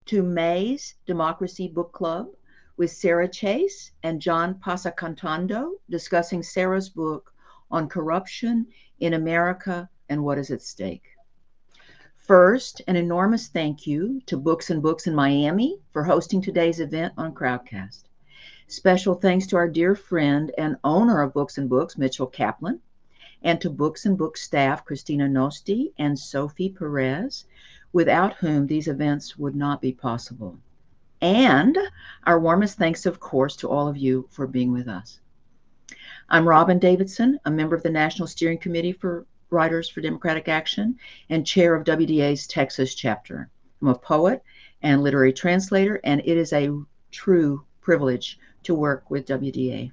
to May's Democracy Book Club with Sarah Chayes and John Passacantando discussing Sarah's book on corruption in America and what is at stake. First, an enormous thank you to Books and Books in Miami for hosting today's event on Crowdcast. Special thanks to our dear friend and owner of Books and Books, Mitchell Kaplan, and to Books and Books staff, Christina Nosti and Sophie Perez, without whom these events would not be possible. And our warmest thanks, of course, to all of you for being with us. I'm Robin Davidson, a member of the National Steering Committee for Writers for Democratic Action and chair of WDA's Texas chapter. I'm a poet and literary translator, and it is a true privilege to work with WDA.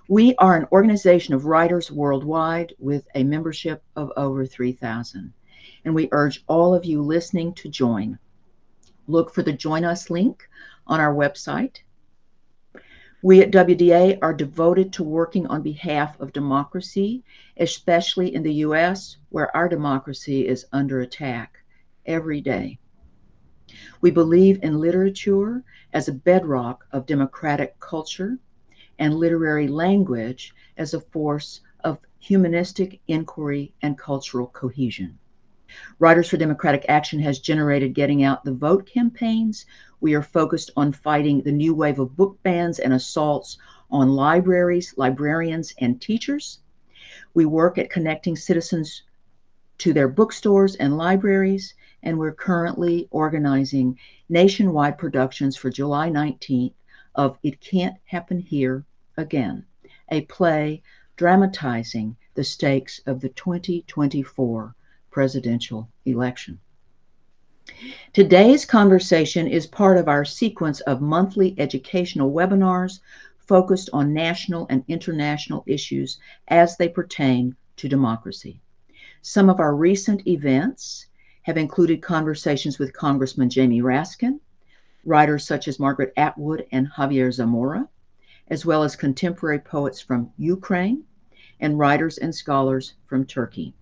We are an organization of writers worldwide with a membership of over 3,000, and we urge all of you listening to join. Look for the Join Us link on our website. We at WDA are devoted to working on behalf of democracy, especially in the U.S., where our democracy is under attack every day. We believe in literature as a bedrock of democratic culture and literary language as a force of humanistic inquiry and cultural cohesion. Writers for Democratic Action has generated Getting Out the Vote campaigns. We are focused on fighting the new wave of book bans and assaults on libraries, librarians, and teachers. We work at connecting citizens to their bookstores and libraries, and we're currently organizing nationwide productions for July 19th of It Can't Happen Here Again, a play dramatizing the stakes of the 2024 presidential election. Today's conversation is part of our sequence of monthly educational webinars focused on national and international issues as they pertain to democracy. Some of our recent events have included conversations with Congressman Jamie Raskin, writers such as Margaret Atwood and Javier Zamora, as well as contemporary poets from Ukraine and writers and scholars from Turkey.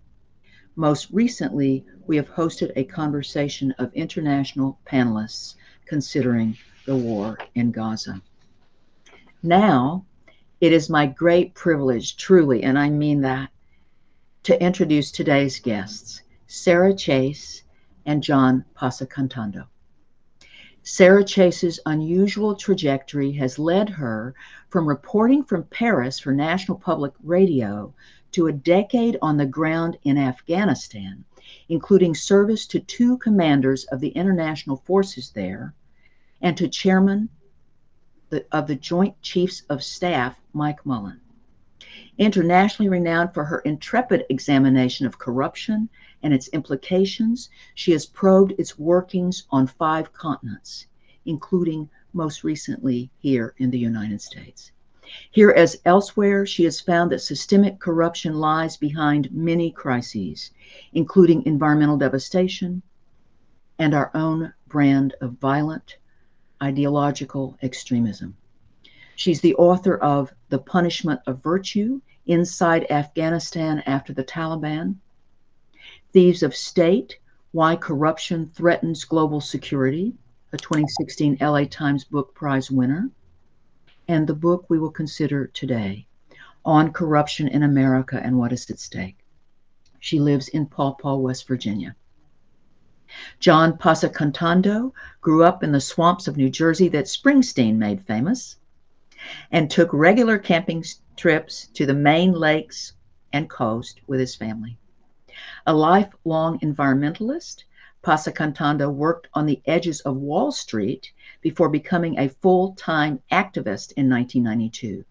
Most recently, we have hosted a conversation of international panelists considering the war in Gaza. Now, it is my great privilege, truly, and I mean that, to introduce today's guests, Sarah Chayes and John Passacantando. Sarah Chase's unusual trajectory has led her from reporting from Paris for National Public Radio to a decade on the ground in Afghanistan, including service to 2 commanders of the international forces there and to chairman of the Joint Chiefs of Staff, Mike Mullen. Internationally renowned for her intrepid examination of corruption and its implications, she has probed its workings on 5 continents, including most recently here in the United States. Here as elsewhere, she has found that systemic corruption lies behind many crises, including environmental devastation and our own brand of violent ideological extremism. She's the author of The Punishment of Virtue: Inside Afghanistan After the Taliban, Thieves of State: Why Corruption Threatens Global Security, a 2016 LA Times Book Prize winner, and the book we will consider today, On Corruption in America and What is at Stake. She lives in Paw Paw, West Virginia. John Passacantando grew up in the swamps of New Jersey that Springsteen made famous and took regular camping trips to the Maine lakes and coast with his family. A lifelong environmentalist, Passacantando worked on the edges of Wall Street before becoming a full-time activist in 1992,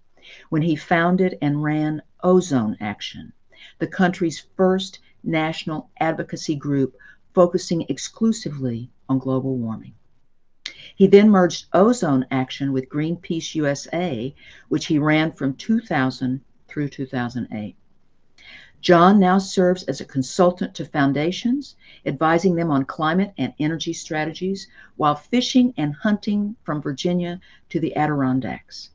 when he founded and ran Ozone Action, the country's first national advocacy group focusing exclusively on global warming. He then merged Ozone Action with Greenpeace USA, which he ran from 2000 through 2008. John now serves as a consultant to foundations, advising them on climate and energy strategies while fishing and hunting from Virginia to the Adirondacks.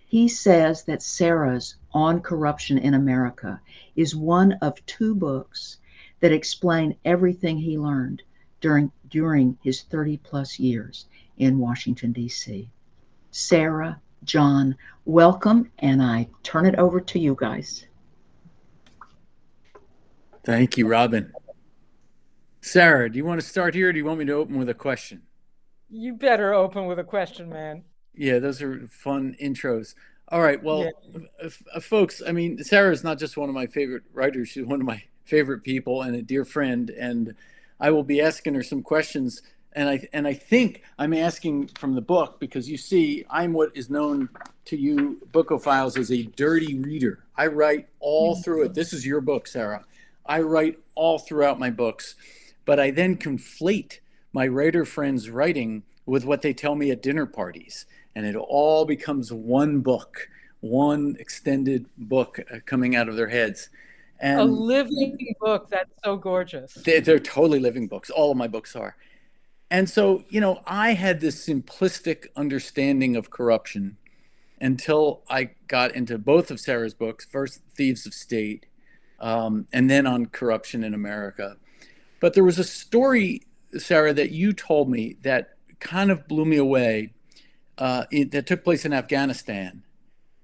He says that Sarah's On Corruption in America is one of 2 books that explain everything he learned during his 30-plus years in Washington, D.C. Sarah, John, welcome, and I turn it over to you guys. Thank you, Robin. Sarah, do you want to start here, or do you want me to open with a question? You better open with a question, man. Yeah, those are fun intros. All right, Yeah. well, folks, I mean, Sarah is not just one of my favorite writers, she's one of my favorite people and a dear friend, and I will be asking her some questions. And I think I'm asking from the book because you see, I'm what is known to you bookophiles as a dirty reader. I write all through it. This is your book, Sarah. I write all throughout my books, but I then conflate my writer friends' writing with what they tell me at dinner parties. And it all becomes one book, one extended book coming out of their heads. And a living book. That's so gorgeous. They're totally living books. All of my books are. And so, I had this simplistic understanding of corruption until I got into both of Sarah's books, first Thieves of State, and then on corruption in America. But there was a story, Sarah, that you told me that kind of blew me away, that took place in Afghanistan,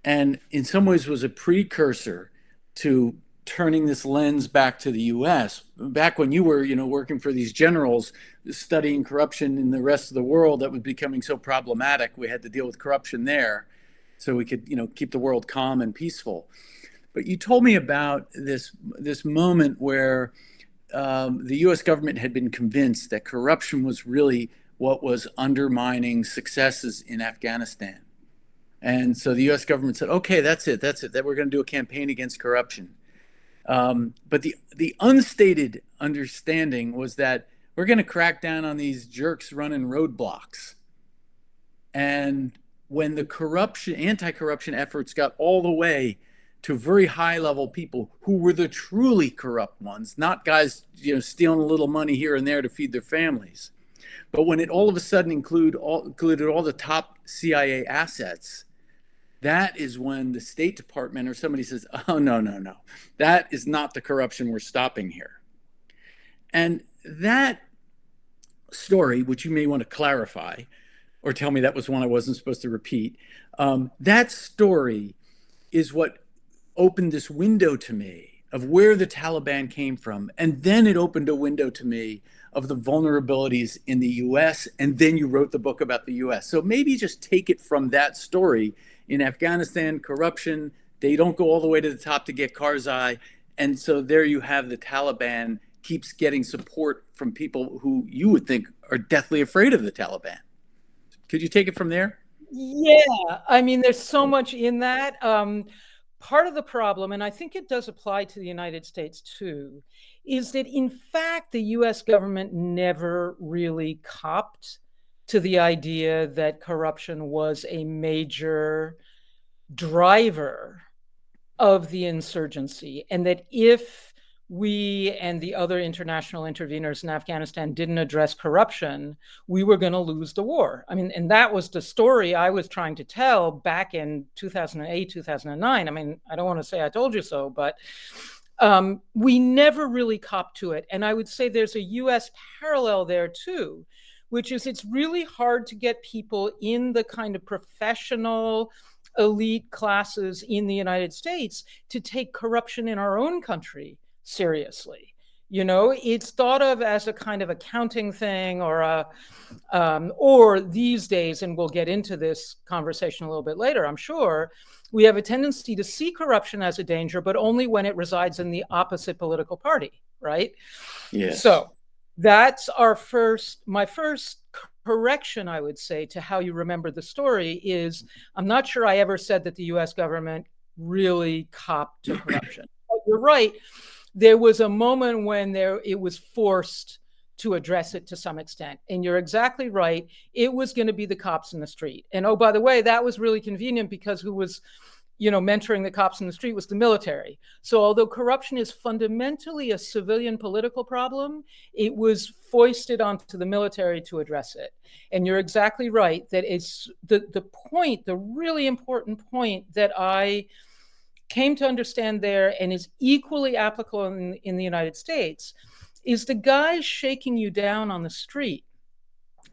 and in some ways was a precursor to turning this lens back to the U.S. Back when you were, working for these generals, studying corruption in the rest of the world that was becoming so problematic, we had to deal with corruption there, so we could, keep the world calm and peaceful. But you told me about this moment where the U.S. government had been convinced that corruption was really what was undermining successes in Afghanistan. And so the U.S. government said, okay, that's it, that we're going to do a campaign against corruption. But the unstated understanding was that we're going to crack down on these jerks running roadblocks. And when the anti-corruption efforts got all the way to very high level people who were the truly corrupt ones, not guys, stealing a little money here and there to feed their families. But when it all of a sudden included all the top CIA assets, that is when the State Department or somebody says, oh, no. That is not the corruption we're stopping here. And that story, which you may want to clarify or tell me that was one I wasn't supposed to repeat, that story is what opened this window to me of where the Taliban came from. And then it opened a window to me of the vulnerabilities in the U.S. And then you wrote the book about the U.S. So maybe just take it from that story. In Afghanistan, corruption, they don't go all the way to the top to get Karzai. And so there you have the Taliban keeps getting support from people who you would think are deathly afraid of the Taliban. Could you take it from there? Yeah, I mean, there's so much in that. Part of the problem, and I think it does apply to the United States too, is that in fact, the US government never really copped to the idea that corruption was a major driver of the insurgency, and that if we and the other international interveners in Afghanistan didn't address corruption, we were going to lose the war. I mean, and that was the story I was trying to tell back in 2008, 2009. I mean, I don't want to say I told you so, but we never really copped to it. And I would say there's a US parallel there too, which is it's really hard to get people in the kind of professional elite classes in the United States to take corruption in our own country seriously. It's thought of as a kind of accounting thing or these days, and we'll get into this conversation a little bit later, I'm sure, we have a tendency to see corruption as a danger, but only when it resides in the opposite political party, right? Yes. So that's my first correction, I would say, to how you remember the story is I'm not sure I ever said that the US government really copped to corruption. But you're right. There was a moment when it was forced to address it to some extent. And you're exactly right. It was going to be the cops in the street. And oh, by the way, that was really convenient because who was mentoring the cops in the street was the military. So although corruption is fundamentally a civilian political problem, it was foisted onto the military to address it. And you're exactly right that it's the really important point that I came to understand there and is equally applicable in the United States is the guys shaking you down on the street,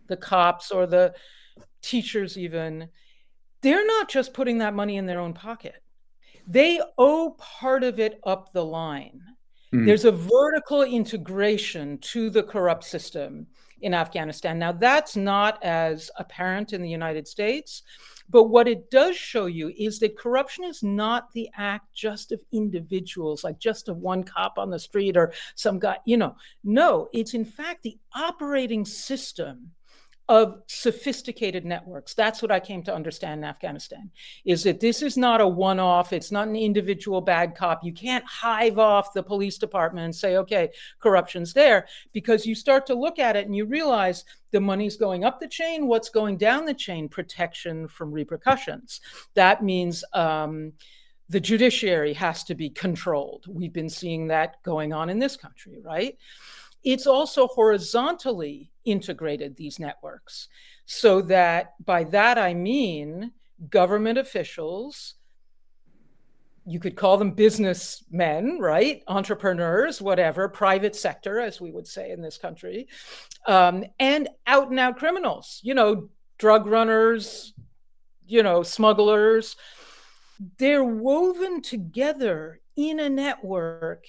the cops or the teachers even, they're not just putting that money in their own pocket. They owe part of it up the line. There's a vertical integration to the corrupt system in Afghanistan. Now, that's not as apparent in the United States, but what it does show you is that corruption is not the act just of individuals, like just of one cop on the street or some guy, No, it's in fact the operating system of sophisticated networks. That's what I came to understand in Afghanistan, is that this is not a one-off. It's not an individual bad cop. You can't hive off the police department and say, okay, corruption's there, because you start to look at it and you realize the money's going up the chain. What's going down the chain? Protection from repercussions. That means the judiciary has to be controlled. We've been seeing that going on in this country, right? It's also horizontally integrated, these networks, so that by that I mean government officials, you could call them businessmen, right? Entrepreneurs, whatever, private sector, as we would say in this country, and out and out criminals, drug runners, smugglers. They're woven together in a network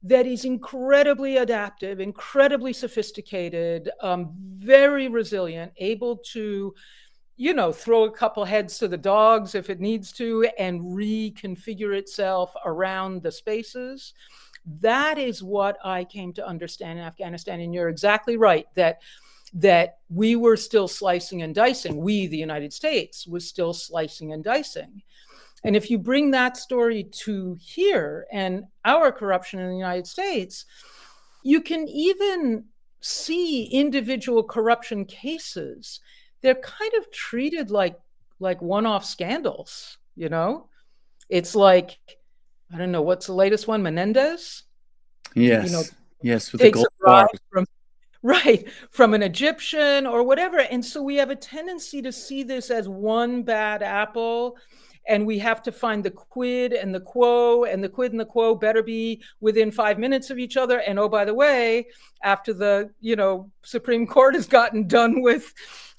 that is incredibly adaptive, incredibly sophisticated, very resilient, able to, throw a couple heads to the dogs if it needs to, and reconfigure itself around the spaces. That is what I came to understand in Afghanistan. And you're exactly right that we were still slicing and dicing. We, the United States, was still slicing and dicing. And if you bring that story to here and our corruption in the United States, you can even see individual corruption cases. They're kind of treated like one-off scandals, It's like, I don't know, what's the latest one? Menendez? Yes. Yes, with the gold bars. From an Egyptian or whatever. And so we have a tendency to see this as one bad apple, and we have to find the quid and the quo, and the quid and the quo better be within 5 minutes of each other. And oh, by the way, after the Supreme Court has gotten done with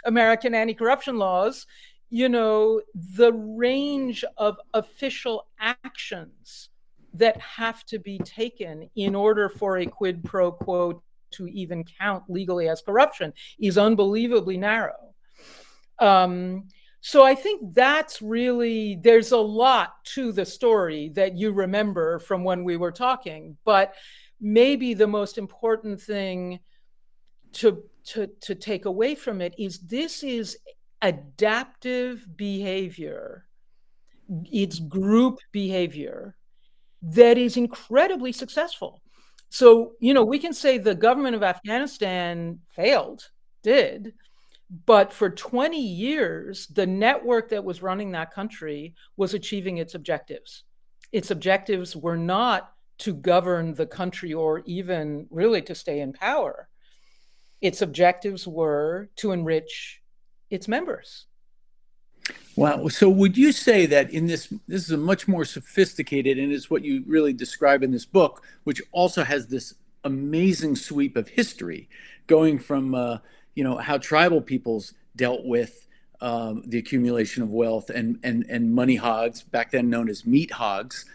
American anti-corruption laws, the range of official actions that have to be taken in order for a quid pro quo to even count legally as corruption is unbelievably narrow. So I think that's really, there's a lot to the story that you remember from when we were talking, but maybe the most important thing to take away from it is this is adaptive behavior. It's group behavior that is incredibly successful. So, we can say the government of Afghanistan did, but for 20 years, the network that was running that country was achieving its objectives. Its objectives were not to govern the country or even really to stay in power. Its objectives were to enrich its members. Wow. So would you say that this is a much more sophisticated, and it's what you really describe in this book, which also has this amazing sweep of history going from, how tribal peoples dealt with the accumulation of wealth and money hogs, back then known as meat hogs,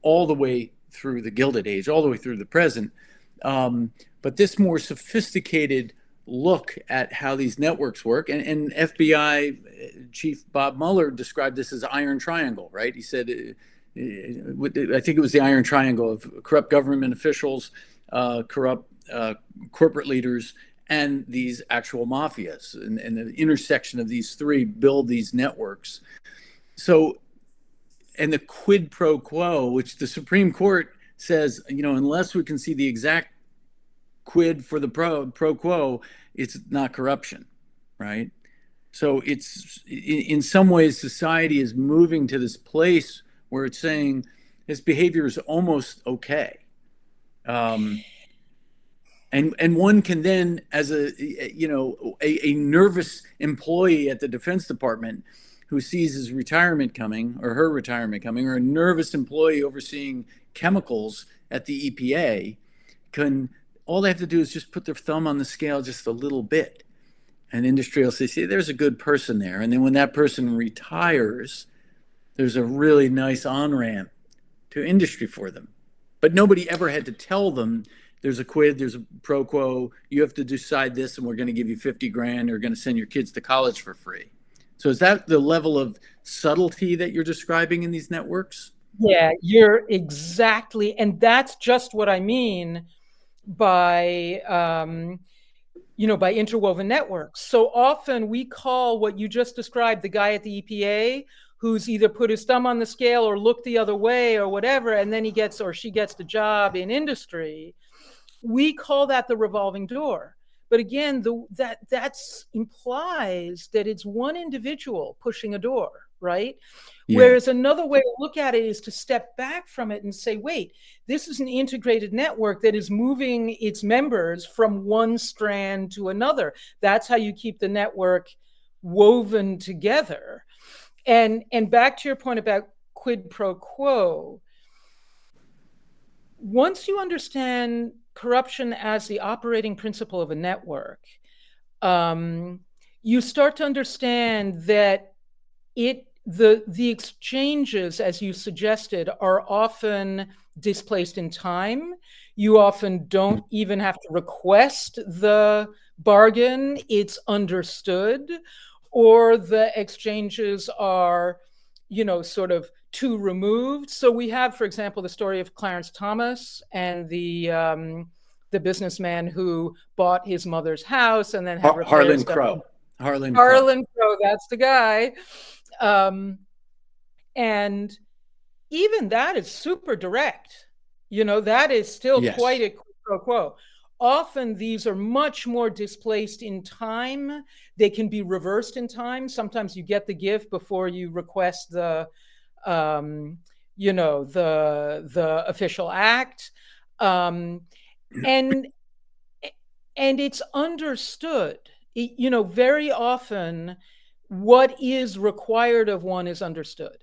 all the way through the Gilded Age, all the way through the present. But this more sophisticated look at how these networks work, and FBI Chief Bob Mueller described this as Iron Triangle, right? He said, I think it was the Iron Triangle of corrupt government officials, corrupt corporate leaders, and these actual mafias, and the intersection of these three build these networks. So, and the quid pro quo, which the Supreme Court says, unless we can see the exact quid for the pro quo, it's not corruption, right? So it's, in some ways, society is moving to this place where it's saying this behavior is almost okay. And one can then, as a nervous employee at the Defense Department who sees his retirement coming, or her retirement coming, or a nervous employee overseeing chemicals at the EPA, can all they have to do is just put their thumb on the scale just a little bit. And industry will say, see, there's a good person there. And then when that person retires, there's a really nice on-ramp to industry for them. But nobody ever had to tell them there's a quid, there's a pro quo, you have to decide this and we're going to give you 50 grand or going to send your kids to college for free. So is that the level of subtlety that you're describing in these networks? Yeah, you're exactly. And that's just what I mean by, by interwoven networks. So often we call what you just described the guy at the EPA who's either put his thumb on the scale or looked the other way or whatever, and then he gets or she gets the job in industry. We call that the revolving door. But again, that implies that it's one individual pushing a door, right? Yeah. Whereas another way to look at it is to step back from it and say, wait, this is an integrated network that is moving its members from one strand to another. That's how you keep the network woven together. And back to your point about quid pro quo, once you understand corruption as the operating principle of a network, you start to understand that the exchanges, as you suggested, are often displaced in time. You often don't even have to request the bargain. It's understood, or the exchanges are, sort of too removed. So we have, for example, the story of Clarence Thomas and the businessman who bought his mother's house and then had Harlan Crow. Harlan Crow, that's the guy. And even that is super direct. That is still quite a quid pro quo. Often these are much more displaced in time. They can be reversed in time. Sometimes you get the gift before you request the official act. And it's understood. Very often what is required of one is understood,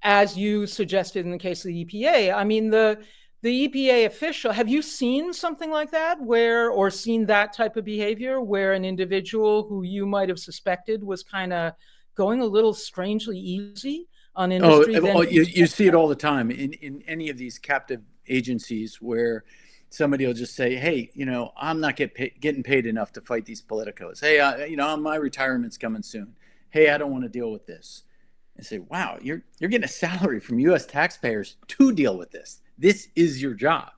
as you suggested in the case of the EPA. I mean, the EPA official, have you seen something like that or seen that type of behavior where an individual who you might have suspected was kind of going a little strangely easy on industry? You see it all the time in any of these captive agencies where somebody will just say, hey, I'm not getting paid enough to fight these politicos. Hey, my retirement's coming soon. Hey, I don't want to deal with this. And say, wow, you're getting a salary from U.S. taxpayers to deal with this. This is your job.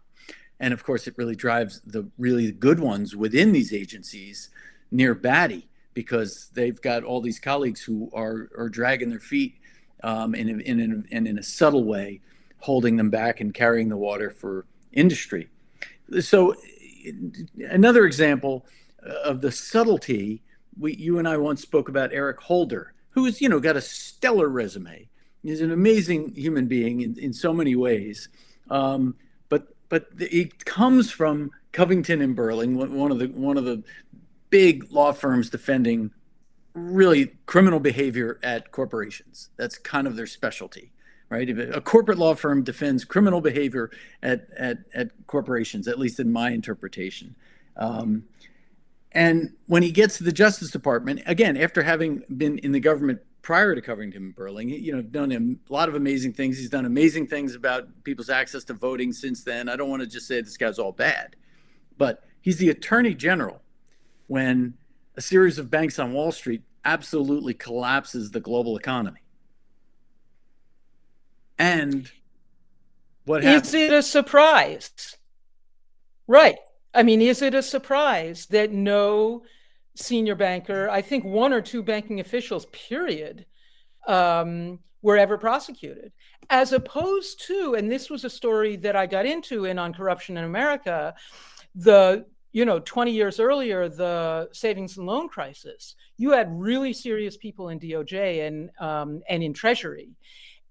And of course, it really drives the really good ones within these agencies near batty, because they've got all these colleagues who are dragging their feet in a subtle way, holding them back and carrying the water for industry. So another example of the subtlety, you and I once spoke about Eric Holder, who's got a stellar resume. He's an amazing human being in so many ways. But it comes from Covington and Burling, one of the big law firms defending really criminal behavior at corporations. That's kind of their specialty, right? If a corporate law firm defends criminal behavior at corporations, at least in my interpretation. And when he gets to the Justice Department, again, after having been in the government prior to Covington and Burling, done a lot of amazing things. He's done amazing things about people's access to voting since then. I don't want to just say this guy's all bad, but he's the Attorney General when a series of banks on Wall Street absolutely collapses the global economy. And what happens? Is it a surprise? Right. I mean, is it a surprise that no senior banker, I think one or two banking officials, period, were ever prosecuted? As opposed to, and this was a story that I got into On Corruption in America, 20 years earlier, the savings and loan crisis, you had really serious people in DOJ and in Treasury.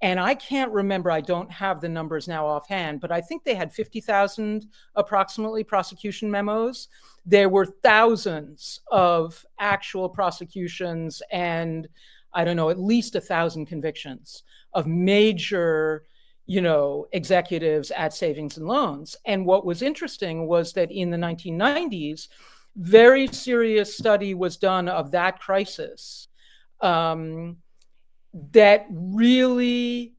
And I can't remember, I don't have the numbers now offhand, but I think they had 50,000 approximately prosecution memos. There were thousands of actual prosecutions and I don't know, at least 1,000 convictions of major, executives at savings and loans. And what was interesting was that in the 1990s, very serious study was done of that crisis that really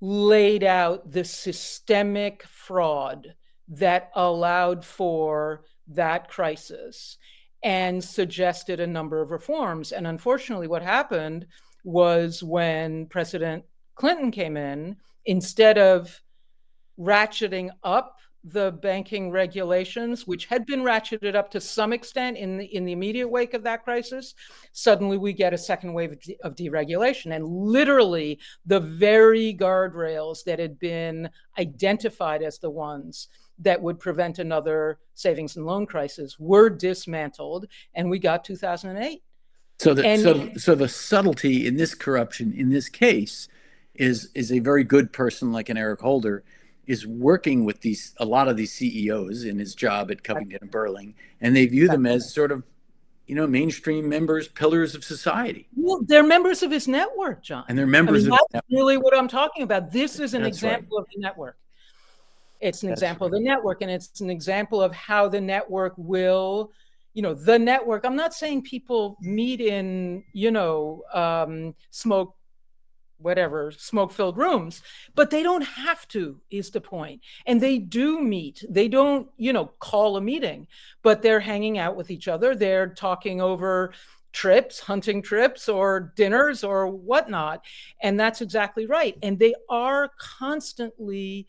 laid out the systemic fraud that allowed for that crisis and suggested a number of reforms. And unfortunately, what happened was when President Clinton came in, instead of ratcheting up the banking regulations, which had been ratcheted up to some extent in the immediate wake of that crisis, suddenly we get a second wave of deregulation. And literally the very guardrails that had been identified as the ones that would prevent another savings and loan crisis were dismantled, and we got 2008. So the subtlety in this corruption, in this case, is a very good person like an Eric Holder is working with a lot of these CEOs in his job at Covington and Burling, and they view them as sort of, mainstream members, pillars of society. Well, they're members of his network, John. And they're members of that's really what I'm talking about. This is an example of the network. It's an example of the network, and it's an example of how the network will, the network. I'm not saying people meet in, smoke-filled rooms, but they don't have to, is the point. And they do meet. They don't, call a meeting, but they're hanging out with each other. They're talking over trips, hunting trips or dinners or whatnot. And that's exactly right. And they are constantly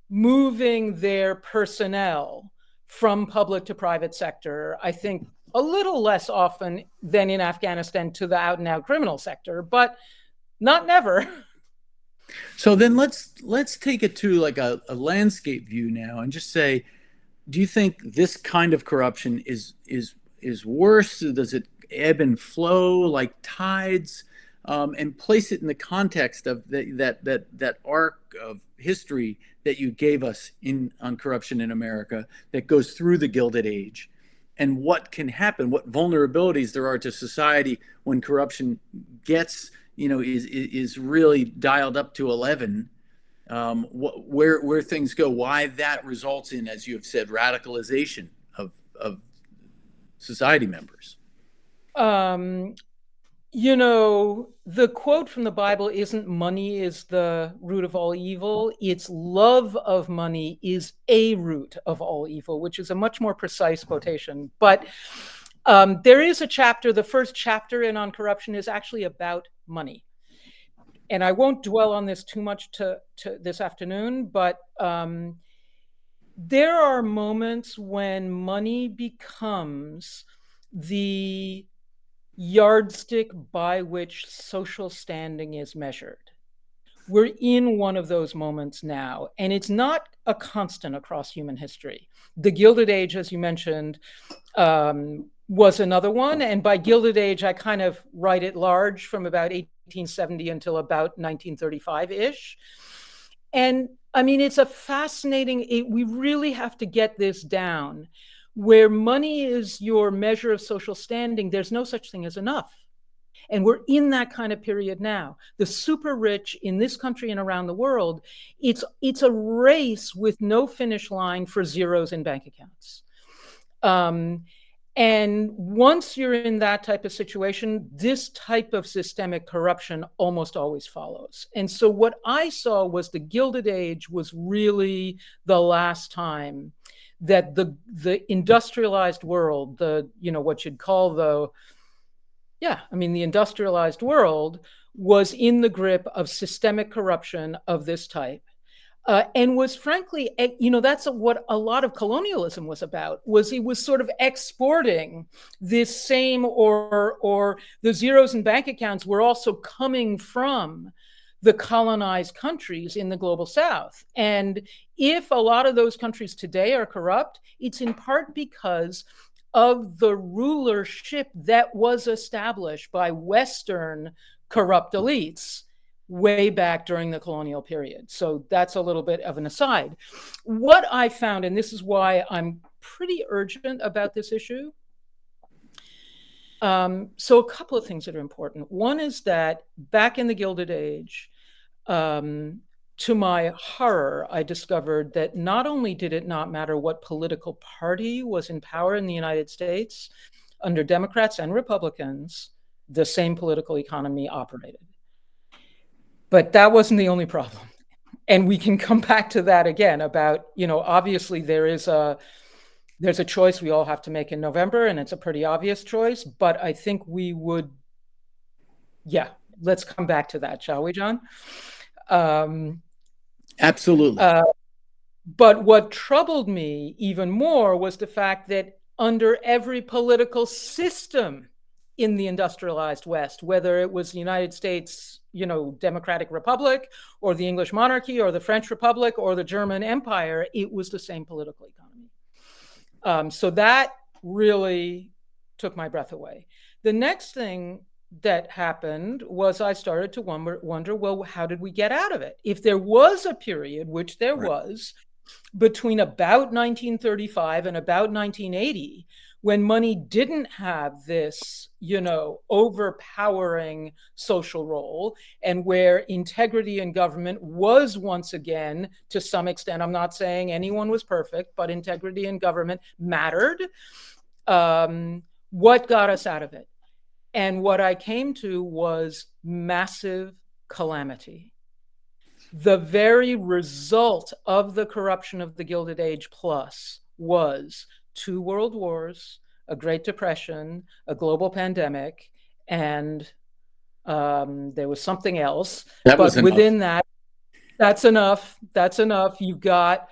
moving their personnel from public to private sector. I think a little less often than in Afghanistan to the out and out criminal sector, but not never. So then let's take it to like a landscape view now and just say, do you think this kind of corruption is worse? Does it ebb and flow like tides? And place it in the context of that arc of history that you gave us on corruption in America that goes through the Gilded Age, and what can happen, what vulnerabilities there are to society when corruption gets, is really dialed up to 11, where things go, why that results in, as you have said, radicalization of society members. The quote from the Bible isn't money is the root of all evil. It's love of money is a root of all evil, which is a much more precise quotation. But there is a chapter, the first chapter in On Corruption is actually about money. And I won't dwell on this too much to this afternoon, but there are moments when money becomes the yardstick by which social standing is measured. We're in one of those moments now, and it's not a constant across human history. The Gilded Age, as you mentioned, was another one. And by Gilded Age, I kind of write it large from about 1870 until about 1935-ish. And I mean, it's a fascinating, we really have to get this down. Where money is your measure of social standing, there's no such thing as enough. And we're in that kind of period now. The super rich in this country and around the world, it's a race with no finish line for zeros in bank accounts. And once you're in that type of situation, this type of systemic corruption almost always follows. And so what I saw was the Gilded Age was really the last time that the industrialized world, what you'd call the industrialized world was in the grip of systemic corruption of this type. And was frankly, that's what a lot of colonialism was about, was it was sort of exporting this same, or the zeros in bank accounts were also coming from the colonized countries in the global South. And if a lot of those countries today are corrupt, it's in part because of the rulership that was established by Western corrupt elites way back during the colonial period. So that's a little bit of an aside. What I found, and this is why I'm pretty urgent about this issue. So a couple of things that are important. One is that back in the Gilded Age, to my horror, I discovered that not only did it not matter what political party was in power in the United States, under Democrats and Republicans, the same political economy operated. But that wasn't the only problem. And we can come back to that again about, obviously there's a choice we all have to make in November, and it's a pretty obvious choice, but I think let's come back to that, shall we, John? Absolutely. But what troubled me even more was the fact that under every political system in the industrialized West, whether it was the United States, Democratic Republic, or the English monarchy, or the French Republic, or the German Empire, it was the same political economy. So that really took my breath away. The next thing that happened was I started to wonder, well, how did we get out of it? If there was a period, which there was, between about 1935 and about 1980, when money didn't have this, overpowering social role, and where integrity in government was once again, to some extent, I'm not saying anyone was perfect, but integrity in government mattered. What got us out of it? And what I came to was massive calamity. The very result of the corruption of the Gilded Age Plus was 2 world wars, a Great Depression, a global pandemic, and there was something else. But within that, that's enough. That's enough. You've got,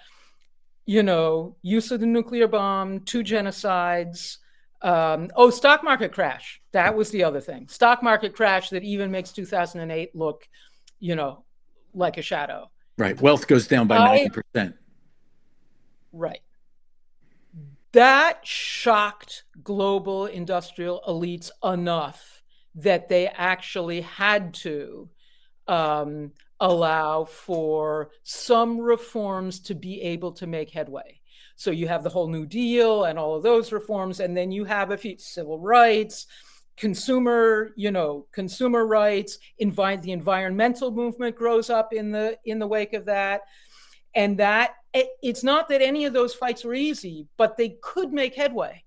use of the nuclear bomb, 2 genocides. Stock market crash. That was the other thing. Stock market crash that even makes 2008 look, like a shadow. Right. Wealth goes down by 90%. Right. That shocked global industrial elites enough that they actually had to allow for some reforms to be able to make headway. So you have the whole New Deal and all of those reforms, and then you have a few civil rights, consumer rights, the environmental movement grows up in the wake of that. And that it's not that any of those fights were easy, but they could make headway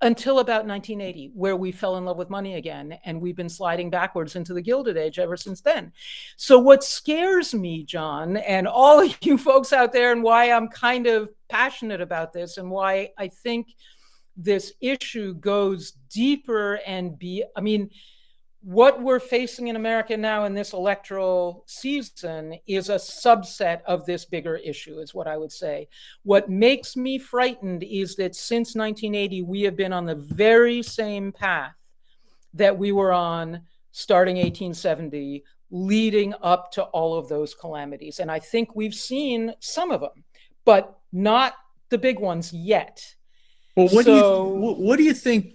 until about 1980, where we fell in love with money again. And we've been sliding backwards into the Gilded Age ever since then. So what scares me, John, and all of you folks out there, and why I'm kind of passionate about this, and why I think this issue goes deeper what we're facing in America now in this electoral season is a subset of this bigger issue, is what I would say. What makes me frightened is that since 1980, we have been on the very same path that we were on starting 1870, leading up to all of those calamities. And I think we've seen some of them, but not the big ones yet. Well, what do you think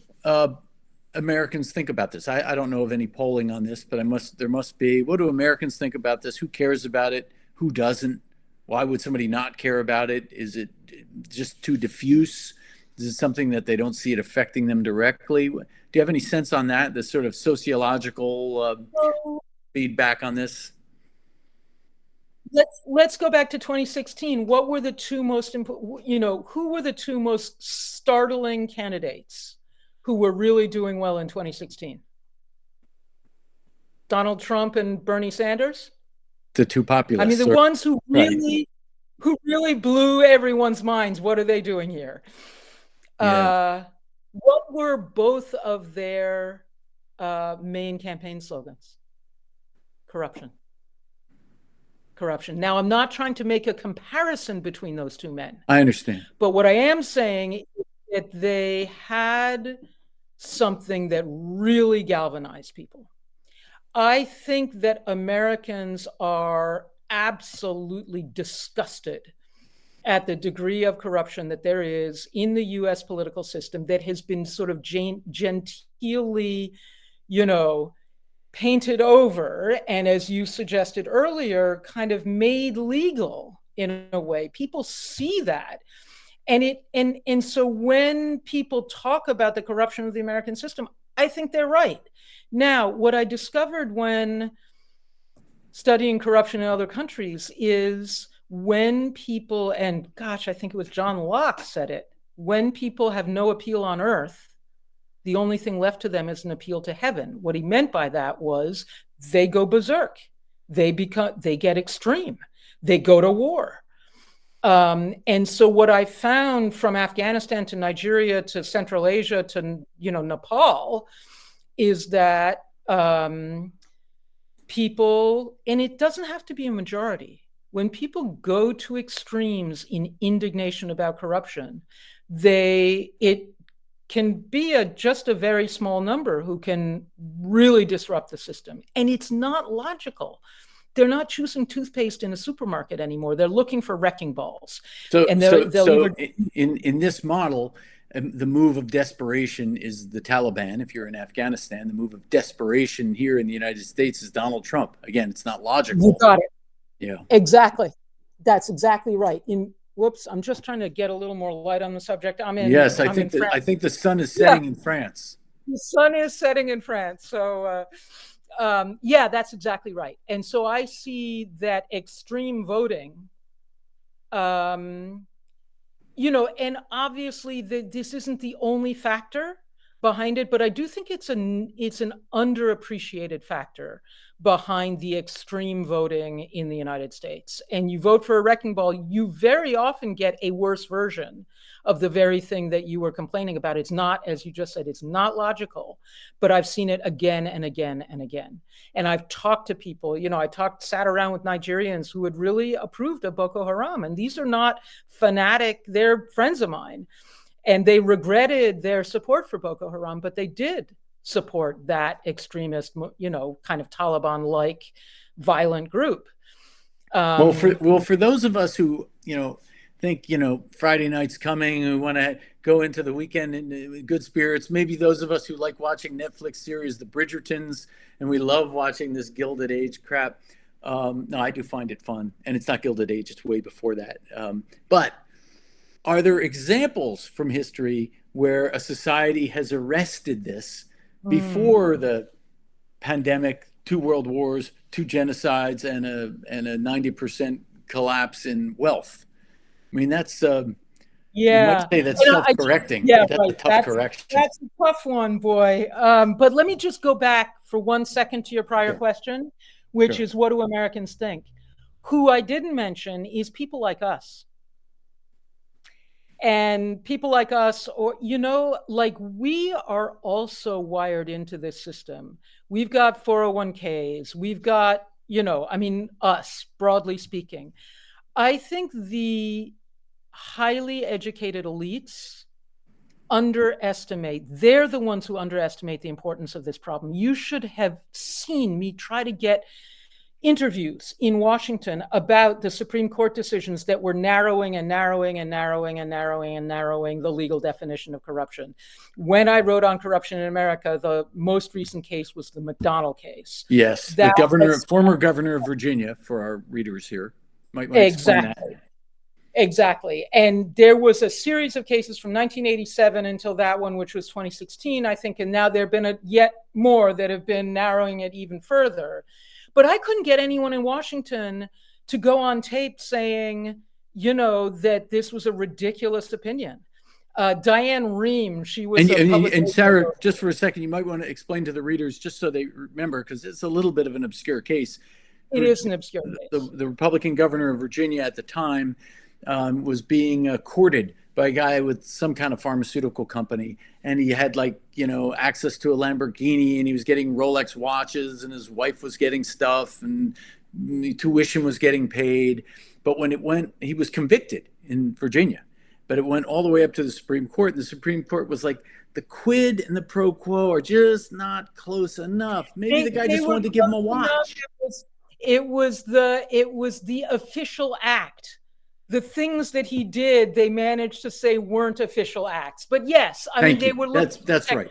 Americans think about this? I don't know of any polling on this, but there must be. What do Americans think about this? Who cares about it? Who doesn't? Why would somebody not care about it? Is it just too diffuse? Is it something that they don't see it affecting them directly? Do you have any sense on that, the sort of sociological feedback on this? Let's go back to 2016. What were the two most important, who were the 2 most startling candidates who were really doing well in 2016? Donald Trump and Bernie Sanders? The 2 populists. The ones who really blew everyone's minds. What are they doing here? Yeah. What were both of their main campaign slogans? Corruption. Now, I'm not trying to make a comparison between those 2 men. I understand. But what I am saying is that they had something that really galvanized people. I think that Americans are absolutely disgusted at the degree of corruption that there is in the US political system that has been sort of genteelly, painted over, and as you suggested earlier, kind of made legal in a way. People see that. And so when people talk about the corruption of the American system, I think they're right. Now, what I discovered when studying corruption in other countries is when people, and gosh, I think it was John Locke said it, when people have no appeal on earth, the only thing left to them is an appeal to heaven. What he meant by that was they go berserk, they get extreme, they go to war. And so what I found from Afghanistan to Nigeria to Central Asia to Nepal is that people, and it doesn't have to be a majority, when people go to extremes in indignation about corruption, it can be just a very small number who can really disrupt the system. And it's not logical. They're not choosing toothpaste in a supermarket anymore. They're looking for wrecking balls. So in this model, the move of desperation is the Taliban. If you're in Afghanistan, the move of desperation here in the United States is Donald Trump. Again, it's not logical. You got it. Yeah. Exactly. That's exactly right. Whoops, I'm just trying to get a little more light on the subject. Yes, I think the sun is setting in France. The sun is setting in France. So, yeah, that's exactly right. And so I see that extreme voting, and obviously this isn't the only factor behind it, but I do think it's an underappreciated factor behind the extreme voting in the United States. And you vote for a wrecking ball, you very often get a worse version of the very thing that you were complaining about. It's not, as you just said, it's not logical, but I've seen it again and again and again. And I've talked to people, sat around with Nigerians who had really approved of Boko Haram. And these are not fanatic, they're friends of mine. And they regretted their support for Boko Haram, but they did support that extremist, kind of Taliban-like violent group. Well, for those of us who, think, Friday night's coming, we want to go into the weekend in good spirits, maybe those of us who like watching Netflix series, The Bridgertons, and we love watching this Gilded Age crap. No, I do find it fun. And it's not Gilded Age, it's way before that. But are there examples from history where a society has arrested this before the pandemic, 2 world wars, 2 genocides, and a 90% collapse in wealth? I mean, that's you might say that's self-correcting. That's right. A tough correction. That's a tough one, boy. But let me just go back for 1 second to your prior question, which is, what do Americans think? Who I didn't mention is people like us. And people like us, or, we are also wired into this system. We've got 401ks. We've got, us, broadly speaking. I think the highly educated elites they're the ones who underestimate the importance of this problem. You should have seen me try to get interviews in Washington about the Supreme Court decisions that were narrowing and narrowing and narrowing and narrowing and narrowing the legal definition of corruption. When I wrote on corruption in America, the most recent case was the McDonnell case. Yes, the former governor of Virginia, for our readers here. Might explain that. Exactly. And there was a series of cases from 1987 until that one, which was 2016, I think. And now there have been yet more that have been narrowing it even further. But I couldn't get anyone in Washington to go on tape saying, that this was a ridiculous opinion. Diane Rehm, she was and Sarah, just for a second, you might want to explain to the readers, just so they remember, because it's a little bit of an obscure case. It is an obscure case. The Republican governor of Virginia at the time was being courted by a guy with some kind of pharmaceutical company, and he had access to a Lamborghini, and he was getting Rolex watches, and his wife was getting stuff, and the tuition was getting paid. But when he was convicted in Virginia, but it went all the way up to the Supreme Court, and the Supreme Court was like, the quid and the pro quo are just not close enough. Maybe the guy just wanted to give him a watch. It was the official act. The things that he did, they managed to say weren't official acts. But yes, they were looking. That's right.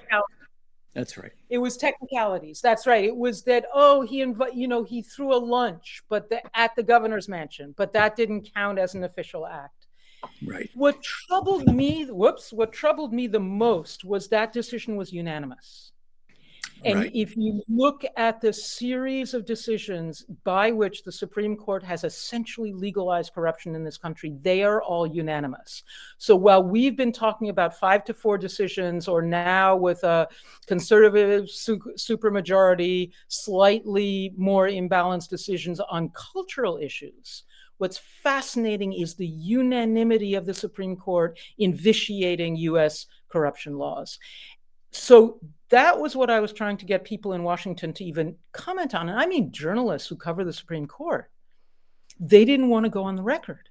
That's right. It was technicalities. That's right. It was that, he threw a lunch, but at the governor's mansion, but that didn't count as an official act. Right. What troubled me the most was that decision was unanimous. And Right. if you look at the series of decisions by which the Supreme Court has essentially legalized corruption in this country, they are all unanimous. So while we've been talking about 5-4 decisions, or now with a conservative supermajority, slightly more imbalanced decisions on cultural issues, what's fascinating is the unanimity of the Supreme Court in vitiating US corruption laws. So that was what I was trying to get people in Washington to even comment on. And I mean, journalists who cover the Supreme Court, they didn't want to go on the record